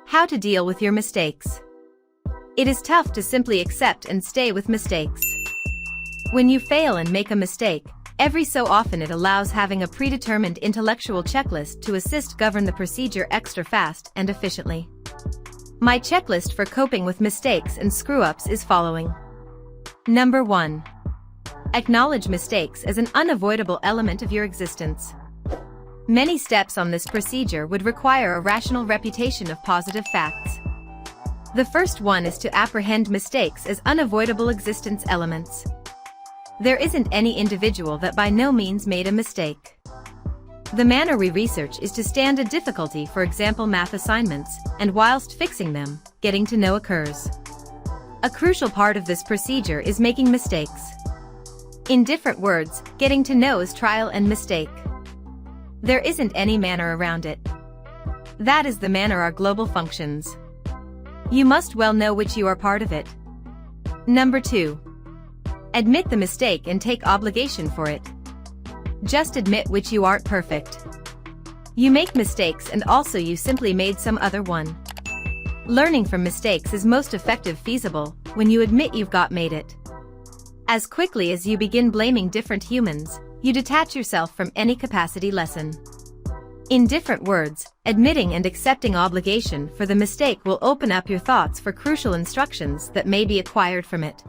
How to deal with your mistakes. It is tough to simply accept and stay with mistakes. When you fail and make a mistake, every so often it allows having a predetermined intellectual checklist to assist govern the procedure extra fast and efficiently. My checklist for coping with mistakes and screw-ups is following. Number 1. Acknowledge mistakes as an unavoidable element of your existence. Many steps on this procedure would require a rational reputation of positive facts. The first one is to apprehend mistakes as unavoidable existence elements. There isn't any individual that by no means made a mistake. The manner we research is to stand a difficulty, for example math assignments, and whilst fixing them, getting to know occurs. A crucial part of this procedure is making mistakes. In different words, getting to know is trial and mistake. There isn't any manner around it. That is the manner our global functions. You must well know which you are part of it. Number 2. Admit the mistake and take obligation for it. Just admit which you aren't perfect. You make mistakes and also you simply made some other one. Learning from mistakes is most effective feasible when you admit you've made it. As quickly as you begin blaming different humans, you detach yourself from any capacity lesson. In different words, admitting and accepting obligation for the mistake will open up your thoughts for crucial instructions that may be acquired from it.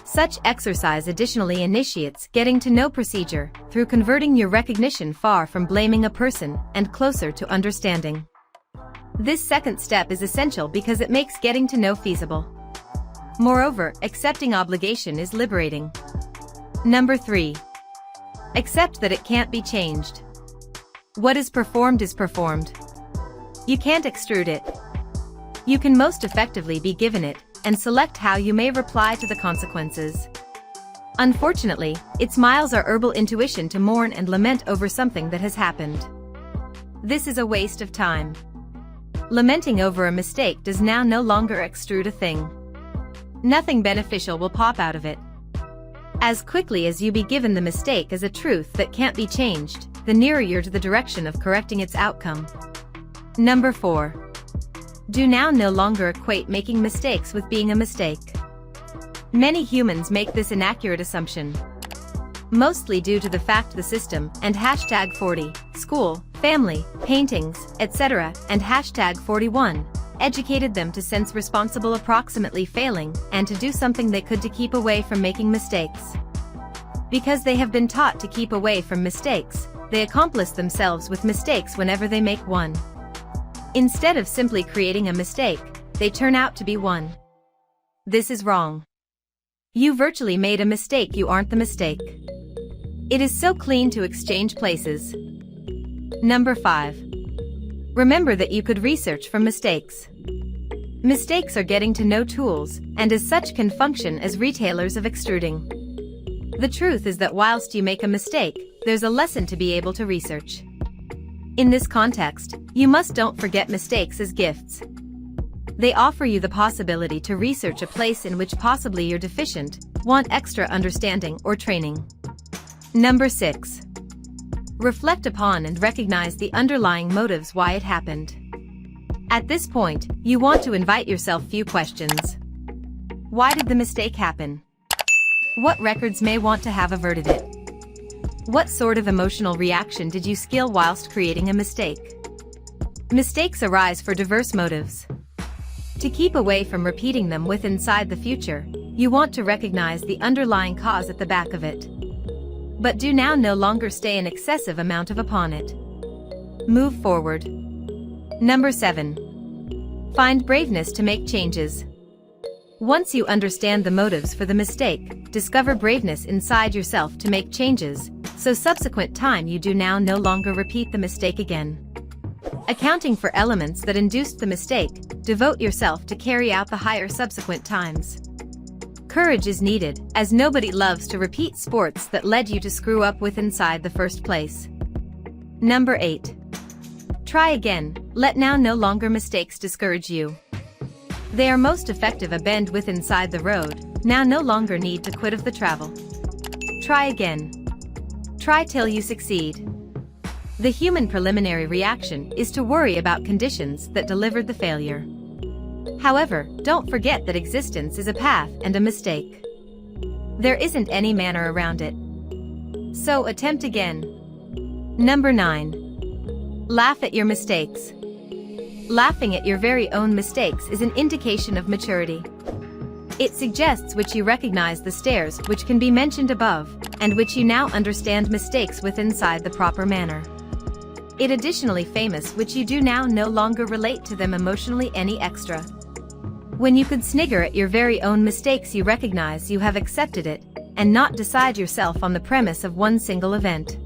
Such exercise additionally initiates getting to know procedure through converting your recognition far from blaming a person and closer to understanding. This second step is essential because it makes getting to know feasible. Moreover, accepting obligation is liberating. Number 3. Accept that it can't be changed. What is performed is performed. You can't extrude it. You can most effectively be given it and select how you may reply to the consequences. Unfortunately, it smiles our herbal intuition to mourn and lament over something that has happened. This is a waste of time. Lamenting over a mistake does now no longer extrude a thing. Nothing beneficial will pop out of it. As quickly as you be given the mistake as a truth that can't be changed, the nearer you're to the direction of correcting its outcome. Number 4. Do now no longer equate making mistakes with being a mistake. Many humans make this inaccurate assumption. Mostly due to the fact the system and #40, school, family, paintings, etc. and #41 educated them to sense responsible approximately failing and to do something they could to keep away from making mistakes. Because they have been taught to keep away from mistakes, they accomplish themselves with mistakes whenever they make one. Instead of simply creating a mistake, they turn out to be one. This is wrong. You virtually made a mistake, you aren't the mistake. It is so clean to exchange places. Number 5. Remember that you could research from mistakes. Mistakes are getting to know tools, and as such can function as retailers of extruding. The truth is that whilst you make a mistake, there's a lesson to be able to research. In this context, you don't forget mistakes as gifts. They offer you the possibility to research a place in which possibly you're deficient, want extra understanding or training. Number 6. Reflect upon and recognize the underlying motives why it happened. At this point, you want to invite yourself few questions. Why did the mistake happen? What records may want to have averted it? What sort of emotional reaction did you skill whilst creating a mistake? Mistakes arise for diverse motives. To keep away from repeating them inside the future, you want to recognize the underlying cause at the back of it. But do now no longer stay an excessive amount upon it. Move forward. Number 7. Find braveness to make changes. Once you understand the motives for the mistake, discover braveness inside yourself to make changes, so subsequent time you do now no longer repeat the mistake again. Accounting for elements that induced the mistake, devote yourself to carry out the higher subsequent times. Courage is needed, as nobody loves to repeat sports that led you to screw up inside the first place. Number 8. Try again, let now no longer mistakes discourage you. They are most effective a bend inside the road, now no longer need to quit of the travel. Try again. Try till you succeed. The human preliminary reaction is to worry about conditions that delivered the failure. However, don't forget that existence is a path and a mistake. There isn't any manner around it. So attempt again. Number 9. Laugh at your mistakes. Laughing at your very own mistakes is an indication of maturity. It suggests which you recognize the stairs which can be mentioned above, and which you now understand mistakes with inside the proper manner. It additionally famous which you do now no longer relate to them emotionally any extra. When you could snigger at your very own mistakes, you recognize you have accepted it, and not decide yourself on the premise of one single event.